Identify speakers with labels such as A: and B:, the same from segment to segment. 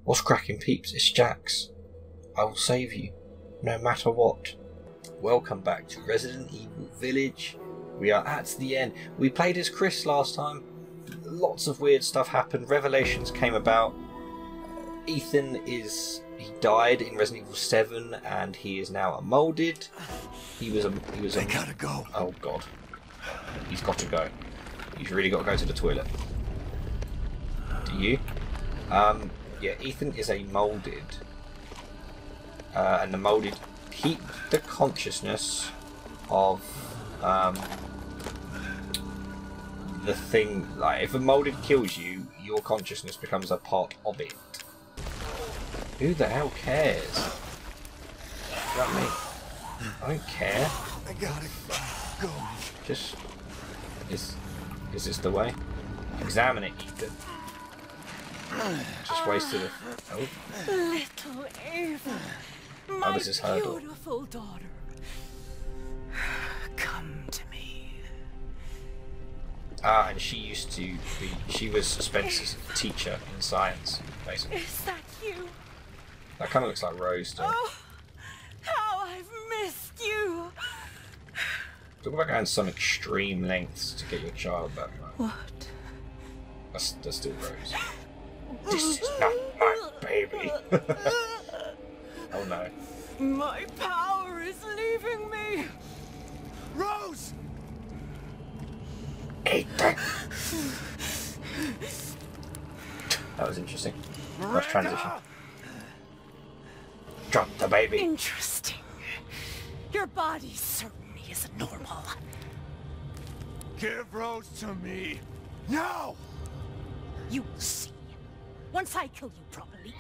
A: What's cracking, peeps? It's Jax. I will save you, no matter what. Welcome back to Resident Evil Village. We are at the end. We played as Chris last time. Lots of weird stuff happened. Revelations came about. Ethan he died in Resident Evil 7 and he is now a molded. He was a
B: I gotta go.
A: Oh god. He's got to go. He's really got to go to the toilet. Do you? Yeah, Ethan is a molded. And the molded keep the consciousness of the thing. Like, if a molded kills you, your consciousness becomes a part of it. Who the hell cares? You know what I mean? I don't care.
B: I gotta go.
A: Just is this the way? Examine it, Ethan. Just wasted it. Oh.
C: Little Eva, my
A: This is her door.
C: beautiful daughter. Come to me.
A: And she used to be. She was Spencer's teacher in science, basically.
C: Is that you?
A: That kind of looks like Rose, though.
C: Oh, how I've missed you.
A: Talk about going to some extreme lengths to get your child back. Right?
C: What?
A: That's still Rose. This is not my baby. Oh no.
C: My power is leaving me.
B: Rose!
A: Ethan! That was interesting. Nice transition. Drop the baby.
C: Interesting. Your body certainly isn't normal.
B: Give Rose to me. Now!
C: You will see. Once I kill you properly,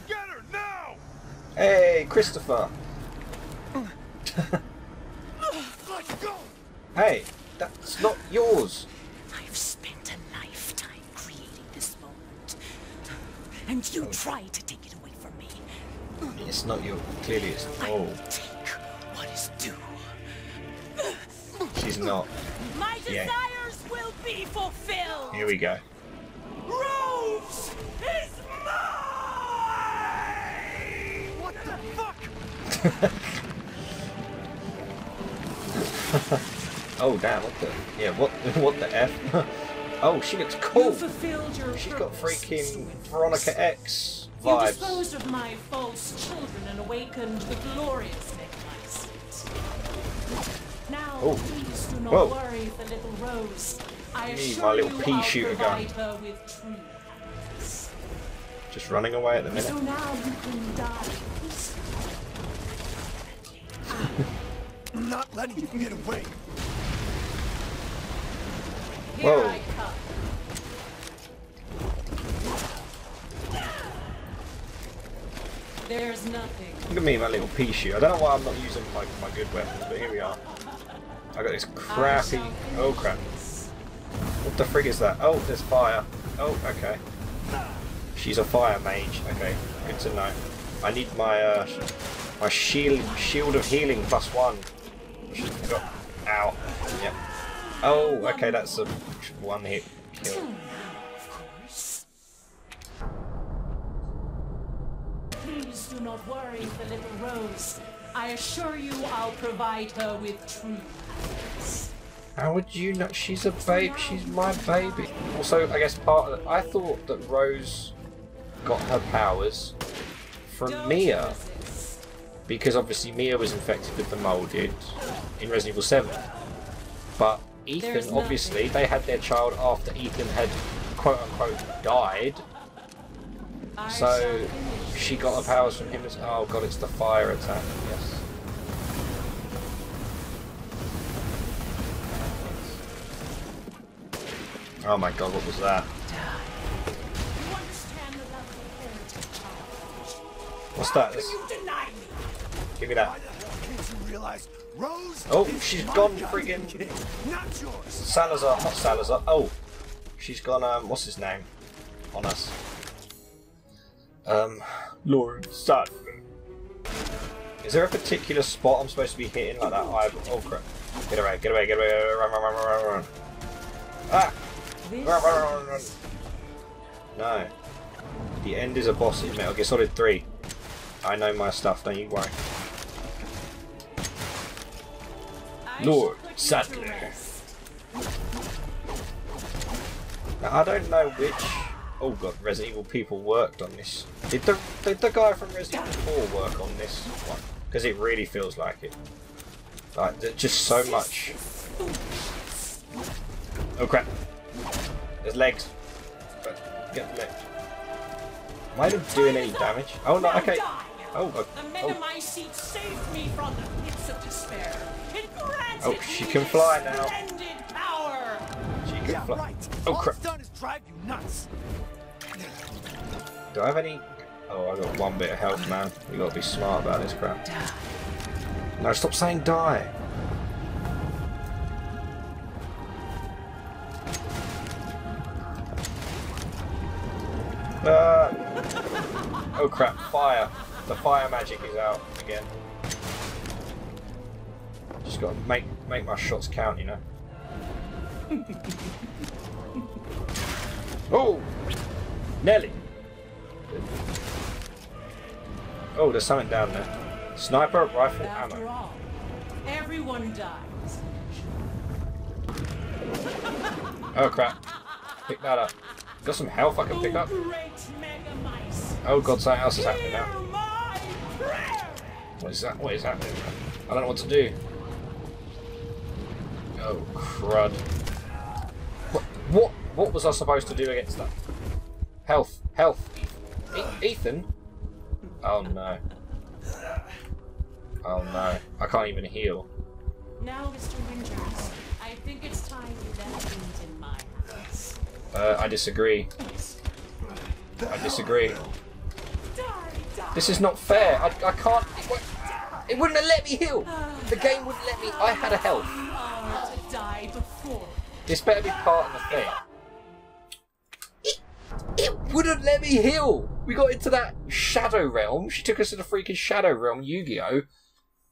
B: Get her now!
A: Hey, Christopher!
B: Let's go!
A: Hey, that's not yours!
C: I've spent a lifetime creating this moment. And you tried to take it away from me.
A: It's not your. Clearly, it's.
C: I
A: Oh,
C: will take what is due.
A: she's not.
C: My
A: Yeah.
C: desires will be fulfilled.
A: Here we go.
C: Rose is mine!
B: What the fuck?
A: Oh damn! What the? Yeah. What the f? Oh, she looks
C: You
A: cool.
C: fulfilled your
A: She's got
C: purpose,
A: freaking
C: Pixlebun.
A: Veronica X
C: You
A: vibes.
C: disposed of my false children and awakened the glorious magnificent. Now,
A: Oh.
C: please do not
A: Whoa.
C: worry for little Rose. I
A: Need
C: assure
A: my little
C: you
A: pea
C: I'll
A: shooter
C: provide
A: gun.
C: her with true happiness.
A: Just running away at the minute.
C: So now you can die peacefully.
B: I'm not letting you get away.
C: Here
A: Whoa.
C: I come. There's nothing.
A: Look at me, my little pea shoot. I don't know why I'm not using my good weapons, but here we are. I got this crappy. Oh crap! What the frig is that? Oh, there's fire. Oh, okay. She's a fire mage. Okay, good to know. I need my my shield of healing +1. She's got. Ow. Yep. Oh, okay, that's a one hit kill.
C: Of course. Please do not worry for little Rose. I assure you I'll provide her with true happiness.
A: How would you know? She's a babe. She's my baby. Also, I guess part of I thought that Rose got her powers from
C: Don't
A: Mia,
C: resist.
A: because obviously Mia was infected with the molded in Resident Evil 7. But
C: There's
A: Ethan, obviously,
C: nothing.
A: they had their child after Ethan had quote unquote died.
C: I
A: So
C: shall finish
A: she got her
C: this.
A: powers from him as. Oh god, it's the fire attack. Yes. Oh my god, what was that?
C: You understand the lovely heritage, child.
A: What's that?
C: How can you deny me?
A: Give me that.
B: Why the hell can't you realize Rose
A: Oh,
B: is
A: she's
B: my
A: gone
B: goddamn
A: friggin'.
B: kid, not yours.
A: Salazar, not Salazar. Oh, she's gone. What's his name? On us. Lawrence Sadler. Is there a particular spot I'm supposed to be hitting like that? Oh crap! Get away! Get away! Get away! Run! Run! Run! Run! Run! Run! Ah! Run! Run! Run! Run! Run! No. The end is a boss in Metal Gear Solid 3. I know my stuff, don't you worry. Lord Sattler. Now, I don't know which... Oh god, Resident Evil people worked on this. Did the guy from Resident Evil 4 work on this one? Because it really feels like it. Like, just so much. Oh crap. There's legs. Get the legs. Am I even doing any damage? Oh no, okay. Oh,
C: the Megamite seat saved me from the pits of despair. It granted
A: oh, she can fly now.
C: splendid power.
A: She can
B: Yeah,
A: fly.
B: right.
A: Oh
B: All
A: crap.
B: it's done is drive you nuts.
A: Do I have any? Oh, I got one bit of health, man. You gotta be smart about this crap. No, stop saying die. Oh crap, fire. The fire magic is out again. Just gotta make my shots count, you know. Oh! Nelly! Oh, there's something down there. Sniper, rifle,
C: After
A: ammo.
C: all, everyone dies.
A: Oh crap. Pick that up. Got some health I can pick up.
C: Great Megamice.
A: Oh god, something else is happening
C: Hear
A: now.
C: my prayer.
A: What is that? What is happening? I don't know what to do. Oh crud. What was I supposed to do against that? Health. Health. Ethan? Oh no. Oh no. I can't even heal.
C: Now, Mr. Winters, I think it's time you left things in my hands.
A: I disagree. I disagree. This is not fair. I can't. It wouldn't have let me heal. The game wouldn't let me. I had a health.
C: To die before.
A: This better be part of the thing. It wouldn't let me heal. We got into that shadow realm. She took us to the freaking shadow realm, Yu-Gi-Oh,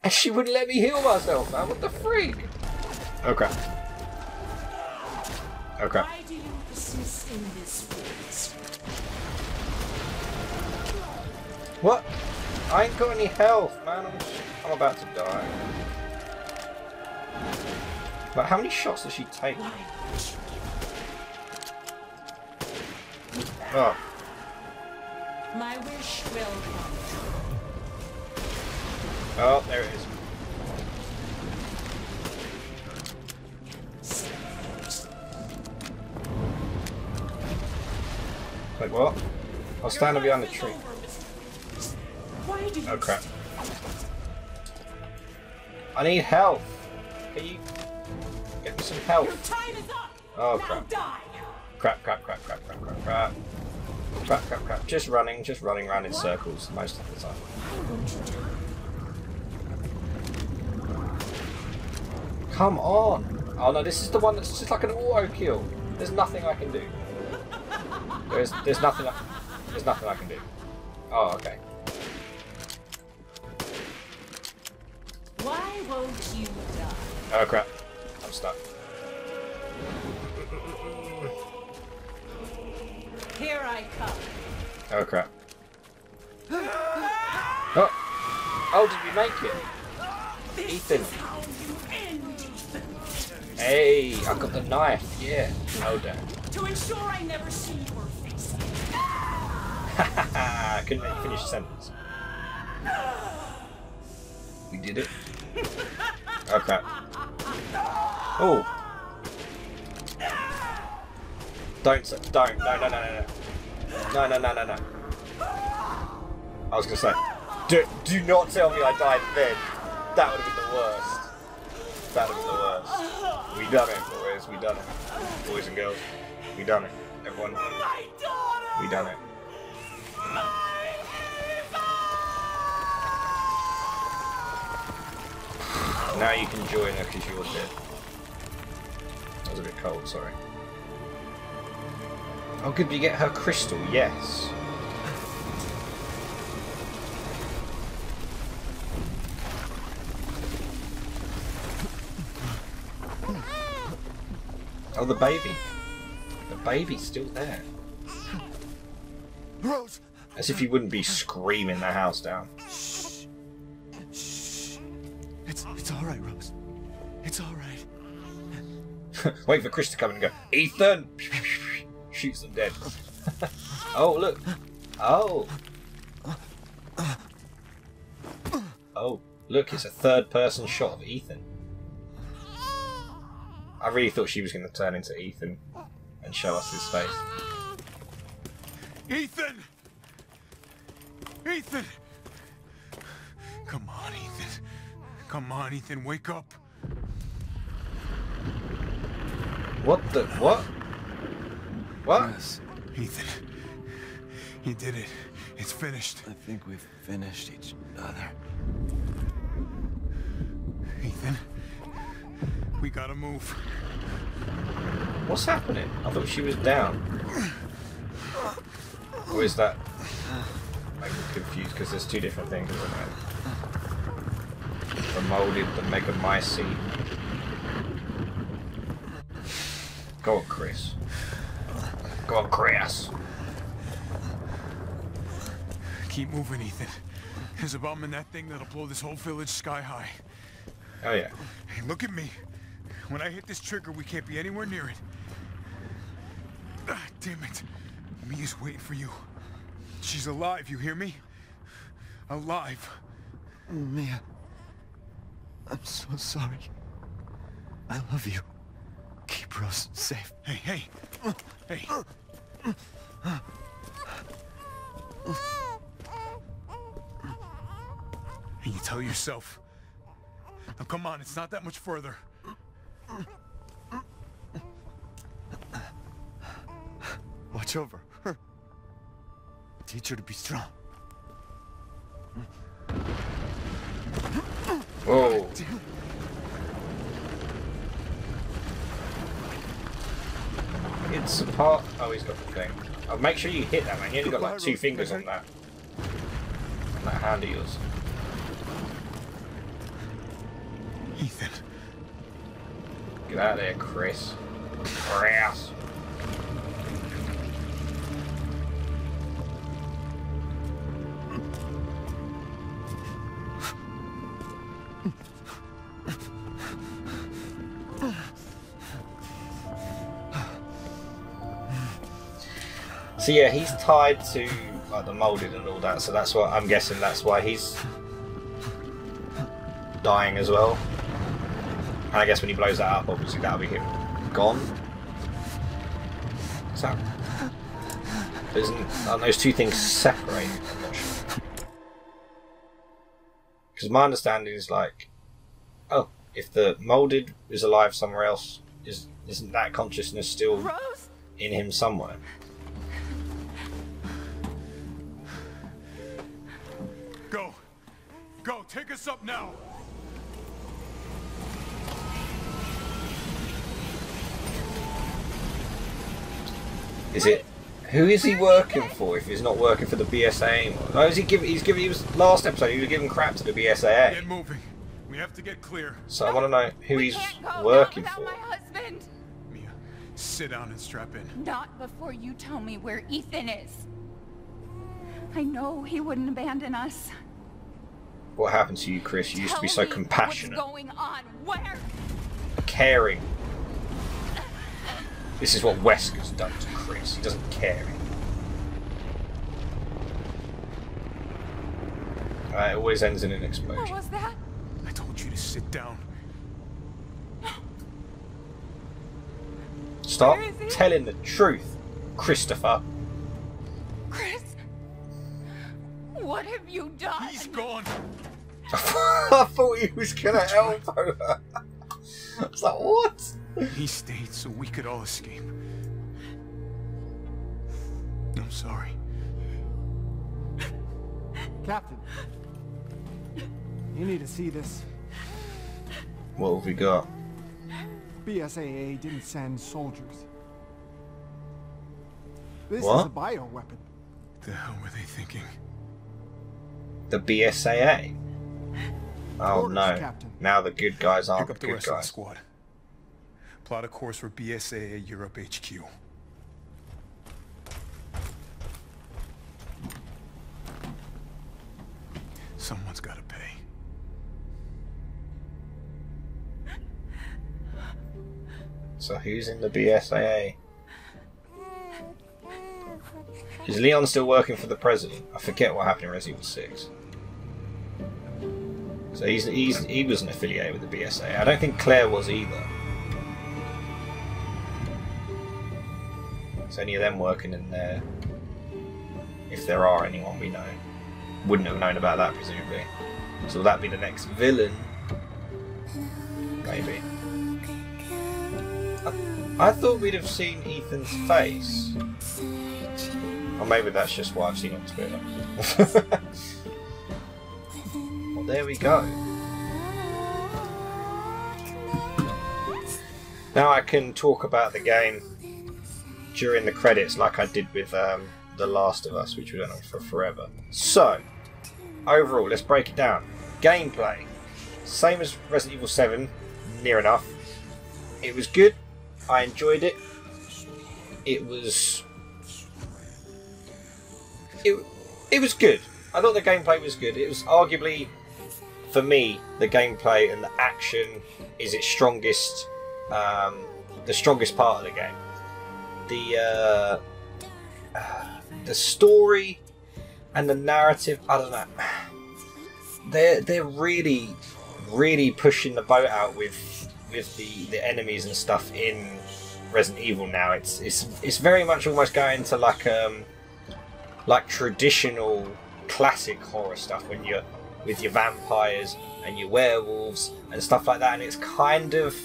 A: and she wouldn't let me heal myself, man. What the freak? Oh crap. Oh crap.
C: Why do you persist in this forest?
A: What? I ain't got any health, man. I'm about to die. But how many shots does she take?
C: Why would you give
A: Oh.
C: my wish will come true.
A: Oh, there it is. Like what? I'll stand behind the tree.
C: Why do you
A: Oh crap. I need health. Can you get me some
C: Your
A: health?
C: time is up.
A: Oh
C: Now
A: crap.
C: die.
A: Crap, crap, crap, crap, crap, crap, crap. Crap, crap, crap. Just running around in circles most of the time.
C: Why won't you die?
A: Come on! Oh no, this is the one that's just like an auto kill. There's nothing I can do. There's nothing I can do. Oh, okay.
C: Why won't you die?
A: Oh crap. I'm stuck.
C: Here I come.
A: Oh crap. Oh! Oh, did we make it? Ethan.
C: How you end, Ethan.
A: Hey, I got the knife. Yeah. Oh damn.
C: To ensure I never see your face again.
A: I couldn't let you finish the sentence. We did it. Oh crap. Oh. Don't, no. I was gonna say, do not tell me I died then. That would have been the worst. That would have been the worst. We done it, boys. We done it. Boys and girls. We done it. Everyone.
C: My daughter!
A: We done it. Now you can join her because you're dead. That was a bit cold, sorry. Oh, good, we get her crystal, yes. Oh, the baby. The baby's still there.
B: Rose!
A: As if you wouldn't be screaming the house down.
B: Shh. Shh. It's all right, Rose. It's all right.
A: Wait for Chris to come in and go, Ethan! Shoots them dead. Oh, look. Oh. Oh, look, it's a third-person shot of Ethan. I really thought she was going to turn into Ethan and show us his face.
B: Ethan! Ethan! Come on, Ethan. Come on, Ethan, wake up.
A: What the... what? What?
D: Yes,
B: Ethan. You did it. It's finished.
D: I think we've finished each other.
B: Ethan. We gotta move.
A: What's happening? I thought she was down. Or is that... I'm confused because there's two different things, isn't there? The molded, the megamycete. Go on, Chris. Go on, Chris.
B: Keep moving, Ethan. There's a bomb in that thing that'll blow this whole village sky high.
A: Oh yeah.
B: Hey, look at me. When I hit this trigger, we can't be anywhere near it. Ah, damn it. Mia's waiting for you. She's alive, you hear me? Alive.
D: Mia, I'm so sorry. I love you. Keep Rose safe.
B: Hey, hey. Hey. And you tell yourself. Now come on, it's not that much further.
D: Watch over her. Teach her to be strong.
A: Whoa. It's a part... Oh, he's got the thing. Oh, make sure you hit that, man. You only got like 2 fingers on that. On that hand of yours.
B: Ethan.
A: Get out of there, Chris. Chris. So yeah, he's tied to like the molded and all that, so that's what I'm guessing. That's why he's dying as well. And I guess when he blows that up, obviously that'll be him gone. So, aren't those two things separated? I'm not sure. Because my understanding is like, oh, if the molded is alive somewhere else, isn't that consciousness still
C: Rose?
A: in him somewhere?
B: Go. Go, take us up now.
A: Is it? Who is he working for if he's not working for the BSA anymore? Oh, is he giving? He was last episode. He was giving crap to the BSAA.
B: Get moving. We have to get clear.
A: So I want to know who he's
C: Can't go
A: working
C: without
A: for.
C: my husband.
B: Mia, sit down and strap in.
C: Not before you tell me where Ethan is. I know he wouldn't abandon us.
A: What happened to you, Chris? You used to be so
C: Tell me
A: compassionate,
C: what's going on? Where?
A: caring. This is what Wesker's done to Chris. He doesn't care. It always ends in an
C: What
A: explosion.
C: was that?
B: I told you to sit down.
A: Stop
C: Where is he?
A: telling the truth, Christopher.
C: Chris? What have you done?
B: He's gone.
A: I thought he was gonna elbow her. I was like, what?
B: He stayed so we could all escape. I'm sorry.
E: Captain, you need to see this.
A: What have we got?
E: BSAA didn't send soldiers. This
A: What?
E: is a bioweapon.
B: The hell were they thinking?
A: The BSAA? Oh
E: Orders,
A: no.
E: Captain.
A: Now the good guys aren't
B: Pick
A: the
B: up the
A: good
B: rest of the
A: guys.
B: squad. Plot a course for BSAA Europe HQ. Someone's got to pay.
A: So who's in the BSAA? Is Leon still working for the president? I forget what happened in Resident Evil 6. So he wasn't affiliated with the BSAA. I don't think Claire was either. It's any of them working in there. If there are anyone we know. Wouldn't have known about that, presumably. So will that be the next villain? Maybe. I thought we'd have seen Ethan's face. Or maybe that's just what I've seen on Twitter. Well, there we go. Now I can talk about the game during the credits like I did with The Last of Us, which we went on for forever. So, overall, let's break it down. Gameplay. Same as Resident Evil 7, near enough. It was good. I enjoyed it. It was good. I thought the gameplay was good. It was arguably, for me, the gameplay and the action is its strongest, the strongest part of the game. The story and the narrative, I don't know. They're really pushing the boat out with the enemies and stuff in Resident Evil now. It's very much almost going to like traditional classic horror stuff when you're with your vampires and your werewolves and stuff like that, and it's kind of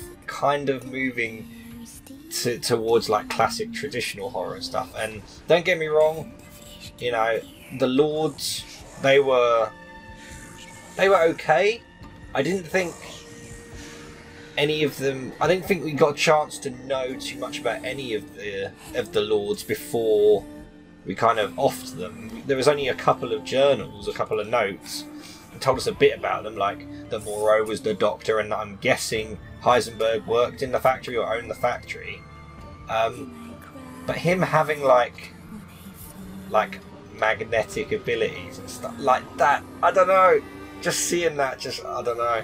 A: moving towards like classic traditional horror stuff. And don't get me wrong, you know, the Lords, they were okay. I didn't think any of them. I didn't think we got a chance to know too much about any of the Lords before we kind of offed them. There was only a couple of journals, a couple of notes, and told us a bit about them, like that Moreau was the doctor, and I'm guessing Heisenberg worked in the factory or owned the factory. But him having like magnetic abilities and stuff like that, I don't know. Just seeing that, I don't know.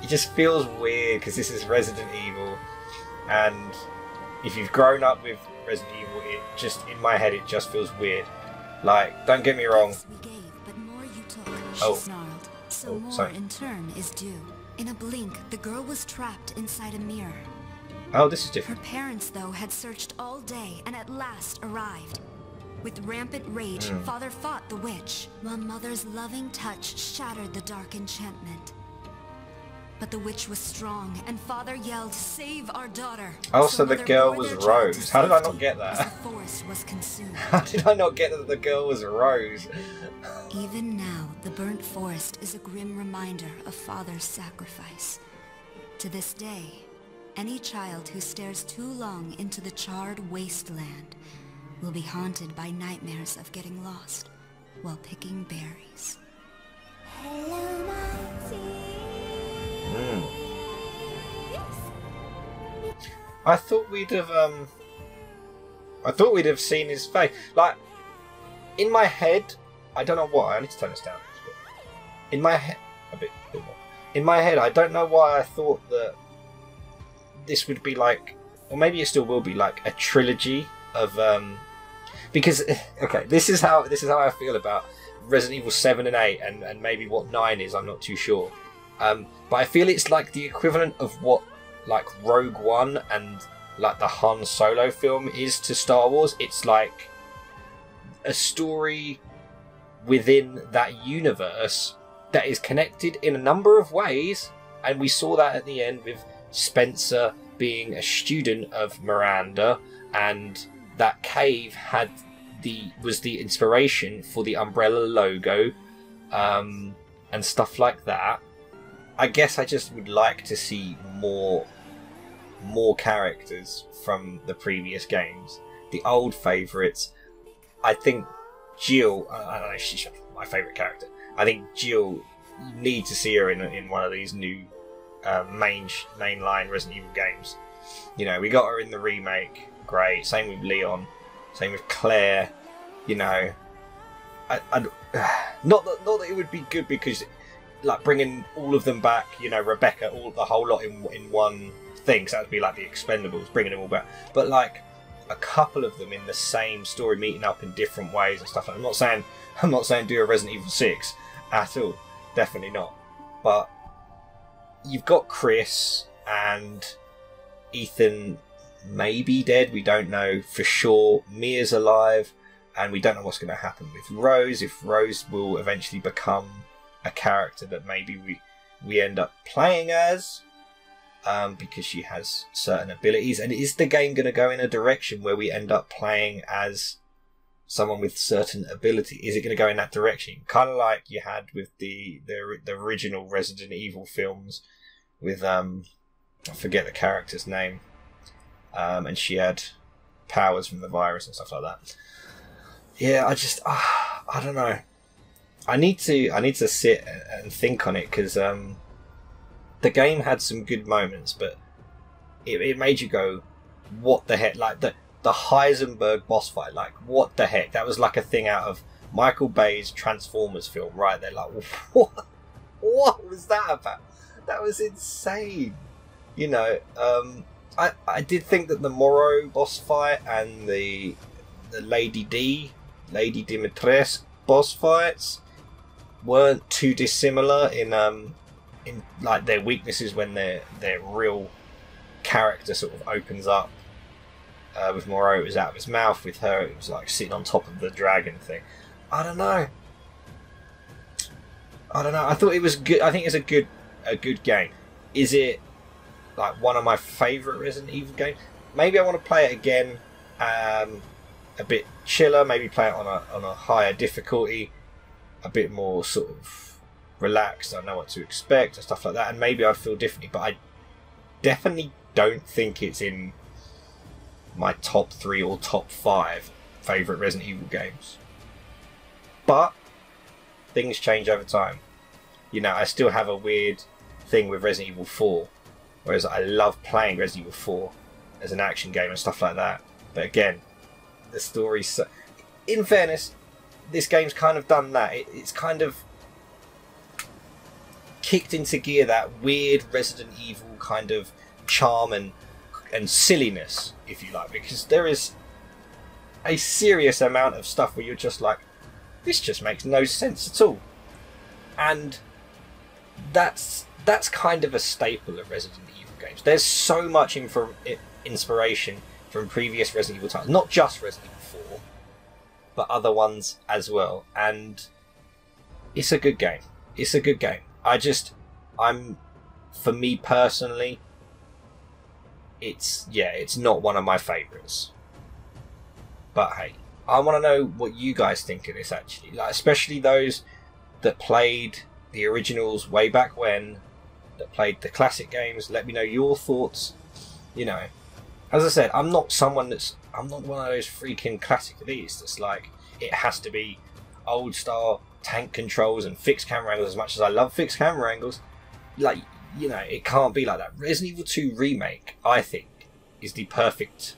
A: It just feels weird because this is Resident Evil, and if you've grown up with Resident Evil, it just, in my head, it just feels weird. Like, don't get me wrong.
F: More in turn is due. In a blink, the girl was trapped inside a mirror.
A: Oh, this is different.
F: Her parents, though, had searched all day and at last arrived. With rampant rage, Father fought the witch, while Mother's loving touch shattered the dark enchantment. But the witch was strong, and Father yelled, "Save our daughter!"
A: Oh, so the girl was Rose. How did I not get that?
F: The forest was consumed.
A: How did I not get that the girl was Rose?
F: Even now, the burnt forest is a grim reminder of Father's sacrifice. To this day, any child who stares too long into the charred wasteland will be haunted by nightmares of getting lost while picking berries.
A: I thought we'd have seen his face. Like, in my head, I don't know why. I need to turn this down. In my head, a bit more. In my head, I don't know why I thought that this would be like, or maybe it still will be like a trilogy of because okay, this is how I feel about Resident Evil 7 and 8, and maybe what 9 is. I'm not too sure. But I feel it's like the equivalent of what like Rogue One and like the Han Solo film is to Star Wars. It's like a story within that universe that is connected in a number of ways, and we saw that at the end with Spencer being a student of Miranda, and that cave was the inspiration for the Umbrella logo, and stuff like that. I guess I just would like to see more characters from the previous games. The old favourites. I think Jill, I don't know, she's my favourite character. I think Jill, you need to see her in one of these new mainline Resident Evil games. You know, we got her in the remake, great. Same with Leon, same with Claire. You know, not that it would be good because like bringing all of them back, you know, Rebecca, the whole lot in one thing, so that would be like the Expendables, bringing them all back. But like a couple of them in the same story, meeting up in different ways and stuff. I'm not saying do a Resident Evil 6 at all, definitely not. But you've got Chris and Ethan maybe dead, we don't know for sure. Mia's alive, and we don't know what's going to happen with Rose, if Rose will eventually become a character that maybe we end up playing as, because she has certain abilities. And is the game going to go in a direction where we end up playing as someone with certain ability? Is it going to go in that direction, kind of like you had with the original Resident Evil films with I forget the character's name, and she had powers from the virus and stuff like that. Yeah, I don't know. I need to sit and think on it, because the game had some good moments, but it made you go, what the heck? Like the Heisenberg boss fight, like what the heck? That was like a thing out of Michael Bay's Transformers film, right there. Like what was that about? That was insane. You know, I did think that the Morrow boss fight and the Lady Dimitrescu boss fights weren't too dissimilar in like their weaknesses when their real character sort of opens up. With Morrow, it was out of his mouth. With her, it was like sitting on top of the dragon thing. I don't know. I thought it was good. I think it's a good game. Is it like one of my favourite Resident Evil games? Maybe I want to play it again, a bit chiller. Maybe play it on a higher difficulty, a bit more sort of relaxed. I know what to expect and stuff like that, and maybe I'd feel differently. But I definitely don't think it's in my top 3 or top 5 favourite Resident Evil games. But things change over time. You know, I still have a weird thing with Resident Evil 4, whereas I love playing Resident Evil 4 as an action game and stuff like that. But again, the story's in fairness, this game's kind of done that. It's kind of kicked into gear that weird Resident Evil kind of charm and silliness, if you like, because there is a serious amount of stuff where you're just like, this just makes no sense at all. And that's kind of a staple of Resident Evil games. There's so much inspiration from previous Resident Evil titles, not just Resident Evil 4, but other ones as well. And it's a good game. It's a good game. For me personally, it's not one of my favourites. But hey, I want to know what you guys think of this, actually. Like, especially those that played the originals way back when, that played the classic games. Let me know your thoughts. You know, as I said, I'm not one of those freaking classic elites that's like, it has to be old style tank controls and fixed camera angles. As much as I love fixed camera angles, like, you know, it can't be like that. Resident Evil 2 Remake, I think, is the perfect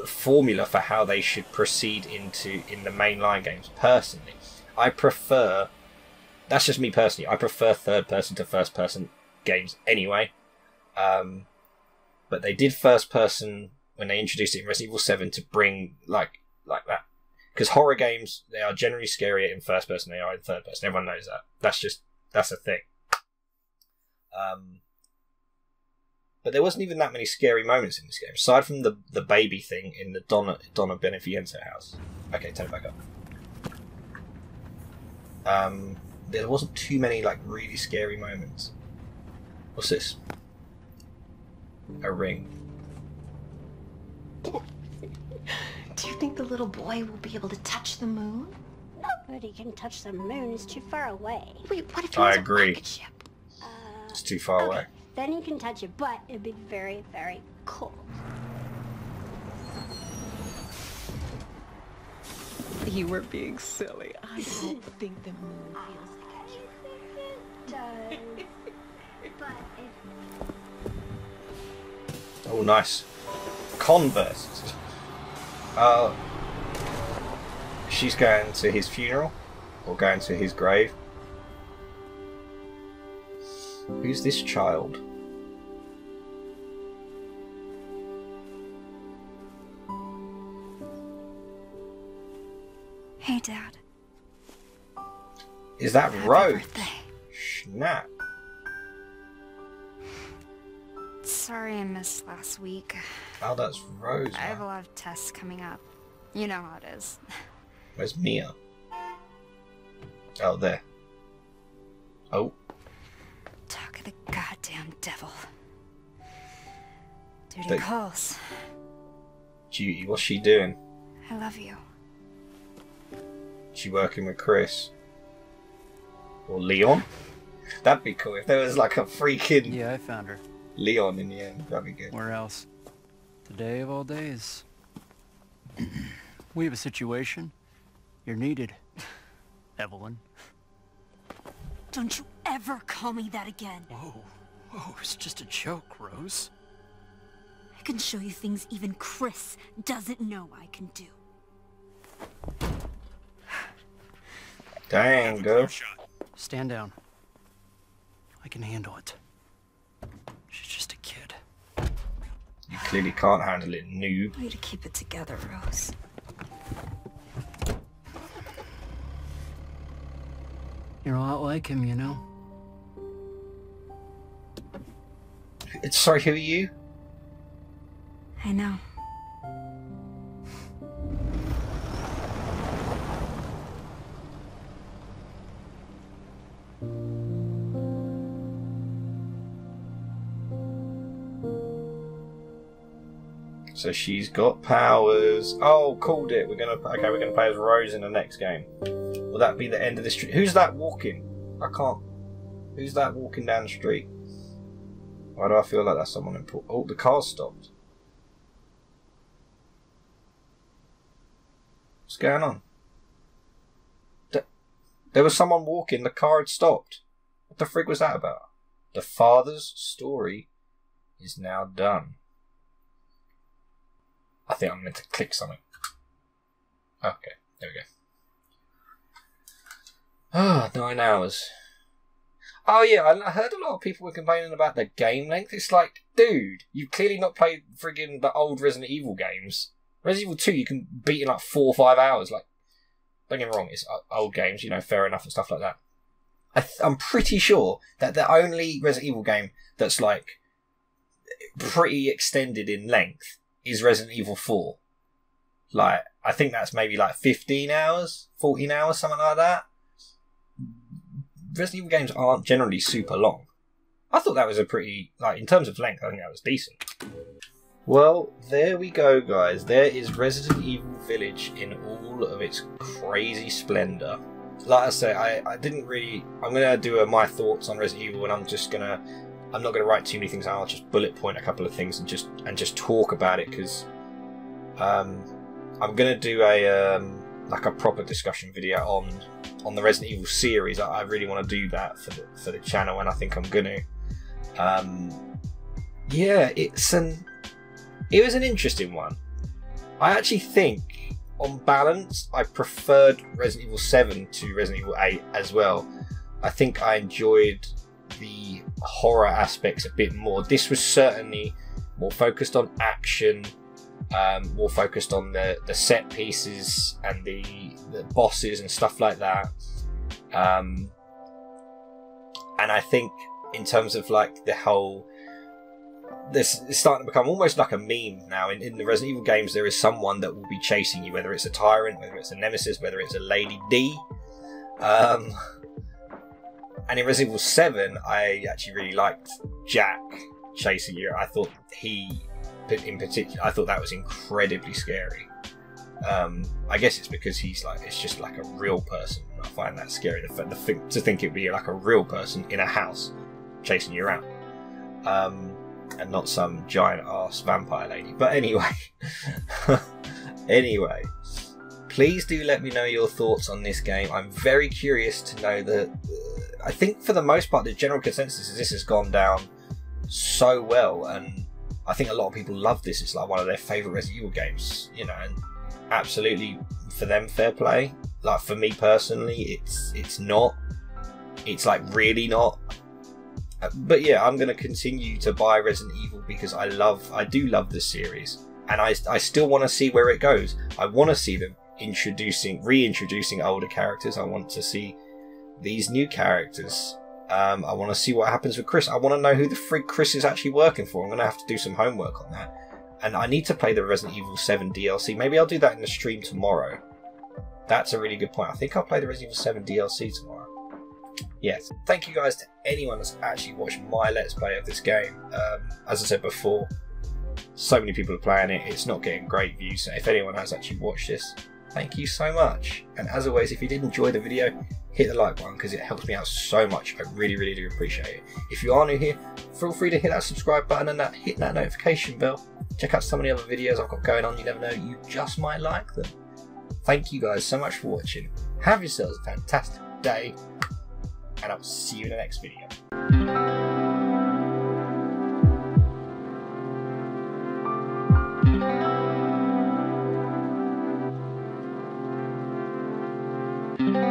A: formula for how they should proceed in the mainline games. Personally, I prefer, that's just me personally, I prefer third person to first person games anyway. But they did first person when they introduced it in Resident Evil 7 to bring like that. Because horror games, they are generally scarier in first person than they are in third person. Everyone knows that. That's a thing. But there wasn't even that many scary moments in this game, aside from the baby thing in the Donna Benefiento house. Okay, turn it back up. There wasn't too many like really scary moments. What's this? A ring.
G: Do you think the little boy will be able to touch the moon?
H: Nobody can touch the moon. It's too far away.
G: Wait, what if
A: I
G: it's
A: agree.
G: a rocket ship?
A: It's too far away.
H: Then you can touch it, but it'd be very, very cold.
G: You were being silly. I don't think the moon feels like
H: It does. But if...
A: Oh, nice. Converse. she's going to his funeral or going to his grave. Who's this child?
F: Hey, Dad.
A: Is that
F: Happy
A: Rose?
F: birthday.
A: Snap.
F: Sorry I missed last week.
A: Oh, that's Rose.
F: I have a
A: Man.
F: lot of tests coming up. You know how it is.
A: Where's Mia? Oh, there. Oh.
F: Talk of the goddamn devil. Duty
A: They-
F: calls.
A: Judy, what's she doing?
F: I love you.
A: She working with Chris? Or Leon? That'd be cool if there was like a freaking
I: Yeah, I found her.
A: Leon in the end. That'd be good.
I: Where else? Today of all days. We have a situation. You're needed, Evelyn.
F: Don't you ever call me that again.
I: Whoa, it's just a joke, Rose.
F: I can show you things even Chris doesn't know I can do.
A: Dang, girl.
I: Stand down. I can handle it. She's just a kid.
A: You clearly can't handle it, noob.
F: Way to keep it together, Rose.
I: You're a lot like him, you know?
A: Sorry, who are you?
F: I know.
A: So she's got powers. Oh, called it. We're gonna play as Rose in the next game. Will that be the end of the street? Who's that walking? I can't. Who's that walking down the street? Why do I feel like that's someone important? Oh, the car stopped. What's going on? There was someone walking. The car had stopped. What the frig was that about? The father's story is now done. I think I'm meant to click something. Okay, there we go. Ah, 9 hours. Oh yeah, I heard a lot of people were complaining about the game length. It's like, dude, you've clearly not played friggin' the old Resident Evil games. Resident Evil 2 you can beat in like 4 or 5 hours. Like, don't get me wrong, it's old games, you know, fair enough and stuff like that. I'm pretty sure that the only Resident Evil game that's like pretty extended in length is Resident Evil 4. Like, I think that's maybe like 15 hours, 14 hours, something like that. Resident Evil games aren't generally super long. I thought that was a pretty, like, in terms of length, I think that was decent. Well, there we go, guys. There is Resident Evil Village in all of its crazy splendour. Like I say, I didn't really... I'm going to do my thoughts on Resident Evil, and I'm not going to write too many things. I'll just bullet point a couple of things and just talk about it, because I'm going to do a like a proper discussion video on the Resident Evil series. I really want to do that for the channel, and I think I'm going to. Yeah, it was an interesting one. I actually think, on balance, I preferred Resident Evil 7 to Resident Evil 8 as well. I think I enjoyed the horror aspects a bit more. This was certainly more focused on action, more focused on the set pieces and the bosses and stuff like that. And I think in terms of like the whole, this is starting to become almost like a meme now. In the Resident Evil games, there is someone that will be chasing you, whether it's a tyrant, whether it's a nemesis, whether it's a Lady D. And in Resident Evil 7, I actually really liked Jack chasing you. I thought in particular, I thought that was incredibly scary. I guess it's because it's just like a real person. I find that scary. To think it'd be like a real person in a house chasing you around. And not some giant ass vampire lady. But anyway, please do let me know your thoughts on this game. I'm very curious to know that. I think for the most part, the general consensus is this has gone down so well, and I think a lot of people love this. It's like one of their favourite Resident Evil games, you know. And absolutely for them fair play. Like for me personally, it's not. It's like really not. But yeah, I'm going to continue to buy Resident Evil because I do love this series, and I still want to see where it goes. I want to see them reintroducing older characters. I want to see these new characters. I want to see what happens with Chris. I want to know who the frig Chris is actually working for. I'm going to have to do some homework on that. And I need to play the Resident Evil 7 DLC. Maybe I'll do that in the stream tomorrow. That's a really good point. I think I'll play the Resident Evil 7 DLC tomorrow. Yes. Thank you guys to anyone that's actually watched my Let's Play of this game. As I said before, so many people are playing it. It's not getting great views. So if anyone has actually watched this, thank you so much. And as always, if you did enjoy the video, hit the like button because it helps me out so much. I really, really do appreciate it. If you are new here, feel free to hit that subscribe button and hit that notification bell. Check out some of the other videos I've got going on. You never know, you just might like them. Thank you guys so much for watching. Have yourselves a fantastic day, and I'll see you in the next video.
F: Thank you.